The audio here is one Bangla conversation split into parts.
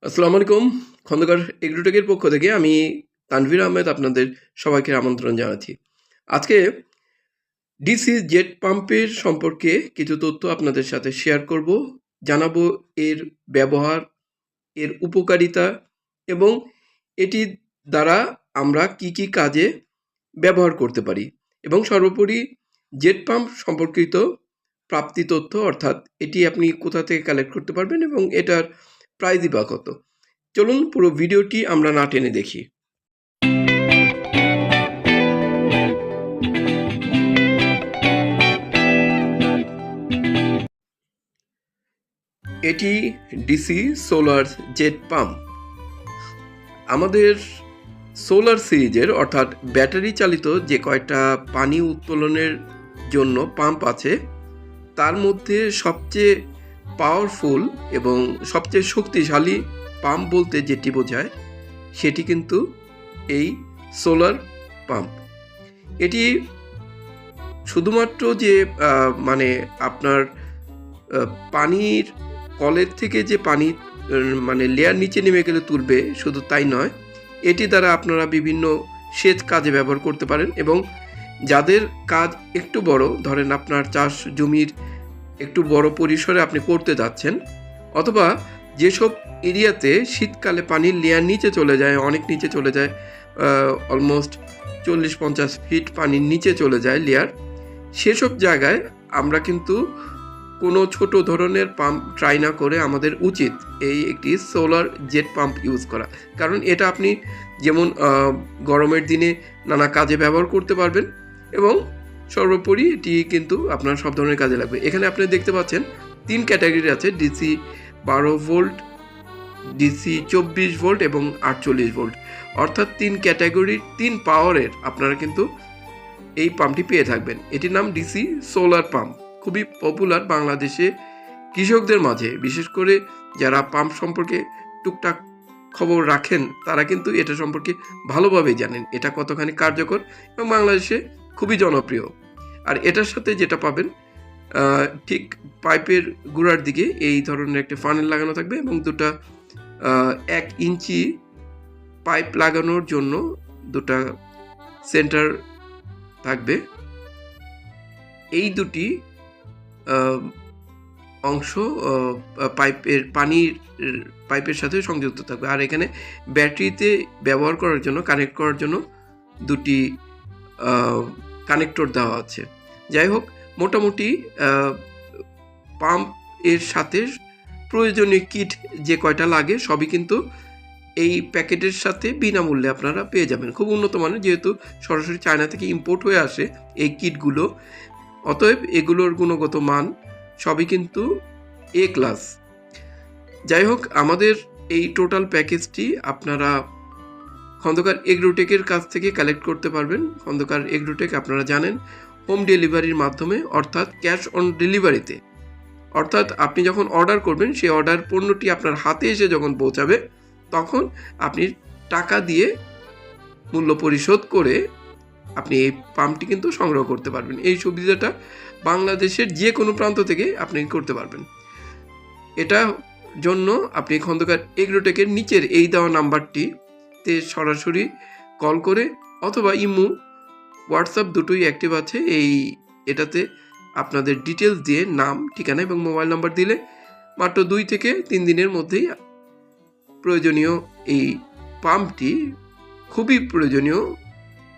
আসসালামু আলাইকুম। খন্দকার এগ্রোটেকের পক্ষ থেকে আমি তানভীর আহমেদ আপনাদের সবাইকে আমন্ত্রণ জানাচ্ছি। আজকে ডিসি জেট পাম্পের সম্পর্কে কিছু তথ্য আপনাদের সাথে শেয়ার করব। জানাবো এর ব্যবহার, এর উপকারিতা এবং এটির দ্বারা আমরা কি কাজে ব্যবহার করতে পারি এবং সর্বোপরি জেট পাম্প সম্পর্কিত প্রাপ্তি তথ্য, অর্থাৎ এটি আপনি কোথা থেকে কালেক্ট করতে পারবেন এবং এটার প্রাইসই বা কত। চলুন পুরো ভিডিওটি আমরা না টেনে দেখি। এটি ডিসি সোলার জেট পাম্প। আমাদের সোলার সিরিজের অর্থাৎ ব্যাটারি চালিত যে কয়টা পানি উত্তোলনের জন্য পাম্প আছে তার মধ্যে সবচেয়ে পাওয়ারফুল এবং সবচেয়ে শক্তিশালী পাম্প বলতে যেটি বোঝায় সেটি কিন্তু এই সোলার পাম্প। এটি শুধুমাত্র যে মানে আপনার পানির কলের থেকে যে পানি মানে লেয়ার নিচে নেমে গেলে তুলবে শুধু তাই নয়, এটি দ্বারা আপনারা বিভিন্ন সেচ কাজে ব্যবহার করতে পারেন এবং যাদের কাজ একটু বড়, ধরেন আপনার চাষ জমির একটু বড় পরিসরে আপনি করতে যাচ্ছেন, অথবা যেসব এরিয়াতে শীতকালে পানির লেয়ার নিচে চলে যায়, অনেক নিচে চলে যায়, অলমোস্ট 40-50 ফিট পানির নিচে চলে যায় লেয়ার, সেসব জায়গায় আমরা কিন্তু কোনো ছোট ধরনের পাম্প ট্রাই না করে আমাদের উচিত এই একটি সোলার জেট পাম্প ইউজ করা। কারণ এটা আপনি যেমন গরমের দিনে নানা কাজে ব্যবহার করতে পারবেন এবং সর্বোপরি এটি কিন্তু আপনার সব ধরনের কাজে লাগবে। এখানে আপনি দেখতে পাচ্ছেন 3 ক্যাটাগরি আছে: ডিসি 12 ভোল্ট, ডিসি 24 ভোল্ট এবং 48 ভোল্ট। অর্থাৎ 3 ক্যাটাগরির 3 পাওয়ারের আপনারা কিন্তু এই পাম্পটি পেয়ে থাকবেন। এটির নাম ডিসি সোলার পাম্প। খুবই পপুলার বাংলাদেশে কৃষকদের মাঝে, বিশেষ করে যারা পাম্প সম্পর্কে টুকটাক খবর রাখেন তারা কিন্তু এটা সম্পর্কে ভালোভাবেই জানেন এটা কতখানি কার্যকর এবং বাংলাদেশে খুবই জনপ্রিয়। আর এটার সাথে যেটা পাবেন, ঠিক পাইপের গোড়ার দিকে এই ধরনের একটা ফানেল লাগানো থাকবে এবং দুটা 1 ইঞ্চি পাইপ লাগানোর জন্য দুটা সেন্টার থাকবে। এই দুটি অংশ পাইপের সাথে সংযুক্ত থাকবে। আর এখানে ব্যাটারিতে ব্যবহার করার জন্য, কানেক্ট করার জন্য দুটি কানেক্টর দেওয়া আছে। যাই হোক, মোটামুটি পাম্প এর সাথে প্রয়োজনীয় কিট যে কয়টা লাগে সবই কিন্তু এই প্যাকেটের সাথে বিনামূল্যে আপনারা পেয়ে যাবেন। খুব উন্নত মানের, যেহেতু সরাসরি চায়না থেকে ইম্পোর্ট হয়ে আসে এই কিটগুলো, অতএব এগুলোর গুণগত মান সবই কিন্তু এ ক্লাস। যাই হোক, আমাদের এই টোটাল প্যাকেজটি আপনারা খন্দকার এগ্রোটেকের কাছ থেকে কালেক্ট করতে পারবেন। খন্দকার এগ্রোটেক আপনারা জানেন হোম ডেলিভারির মাধ্যমে, অর্থাৎ ক্যাশ অন ডেলিভারিতে। অর্থাৎ আপনি যখন অর্ডার করবেন সেই অর্ডার পণ্যটি আপনার হাতে এসে যখন পৌঁছাবে তখন আপনি টাকা দিয়ে মূল্য পরিশোধ করে আপনি এই পাম্পটি কিন্তু সংগ্রহ করতে পারবেন। এই সুবিধাটা বাংলাদেশের যে কোনো প্রান্ত থেকে আপনি করতে পারবেন। এটা জন্য আপনি খন্দকার এগ্রোটেকের নিচের এই দেওয়া নাম্বারটিতে সরাসরি কল করে অথবা ইমো, হোয়াটসঅ্যাপ দুটোই অ্যাক্টিভ আছে, এটাতে আপনাদের ডিটেলস দিয়ে নাম, ঠিকানা এবং মোবাইল নাম্বার দিলে মাত্র 2 থেকে 3 দিনের মধ্যেই প্রয়োজনীয় এই পাম্পটি, খুবই প্রয়োজনীয়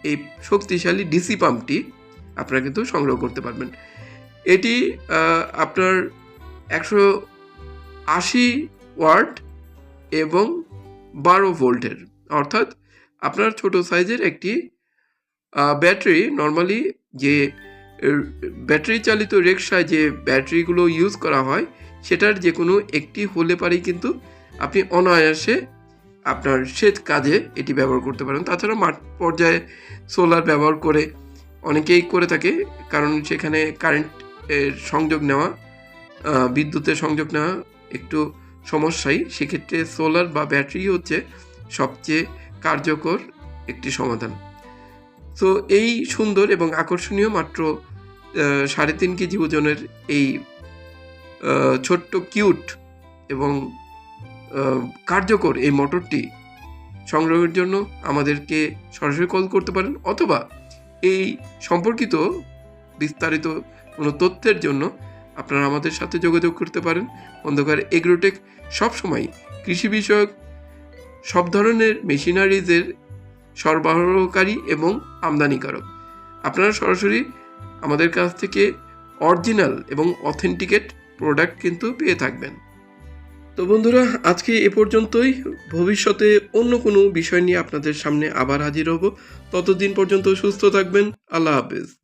এই শক্তিশালী ডিসি পাম্পটি আপনারা কিন্তু সংগ্রহ করতে পারবেন। এটি আপনার 180 ওয়াট এবং 12 ভোল্টের, অর্থাৎ আপনার ছোট সাইজের একটি ব্যাটারি, নর্মালি যে ব্যাটারি চালিত রিকশায় যে ব্যাটারিগুলো ইউজ করা হয় সেটার যে কোনো একটি হলে পারেই কিন্তু আপনি অনায়াসে আপনার সেচ কাজে এটি ব্যবহার করতে পারেন। তাছাড়া মাঠ পর্যায়ে সোলার ব্যবহার করে অনেকেই করে থাকে, কারণ সেখানে কারেন্টের সংযোগ নেওয়া, বিদ্যুতের সংযোগ নেওয়া একটু সমস্যাই। সেক্ষেত্রে সোলার বা ব্যাটারি হচ্ছে সবচেয়ে কার্যকর একটি সমাধান। তো এই সুন্দর এবং আকর্ষণীয় মাত্র 3.5 কেজি ওজনের এই ছোট্ট কিউট এবং কার্যকর এই মোটরটি সংগ্রহের জন্য আমাদেরকে সরাসরি কল করতে পারেন, অথবা এই সম্পর্কিত বিস্তারিত কোনো তথ্যের জন্য আপনারা আমাদের সাথে যোগাযোগ করতে পারেন। খন্দকার এগ্রোটেক সবসময় কৃষি বিষয়ক সব ধরনের মেশিনারিজের সরবরাহকারী এবং আমদানিকারক। আপনারা সরাসরি আমাদের কাছ থেকে অরিজিনাল এবং অথেন্টিকেট প্রোডাক্ট কিন্তু পেয়ে থাকবেন। তো বন্ধুরা, আজকে এ পর্যন্তই। ভবিষ্যতে অন্য কোনো বিষয় নিয়ে আপনাদের সামনে আবার হাজির হব। ততদিন পর্যন্ত সুস্থ থাকবেন। আল্লাহ হাফেজ।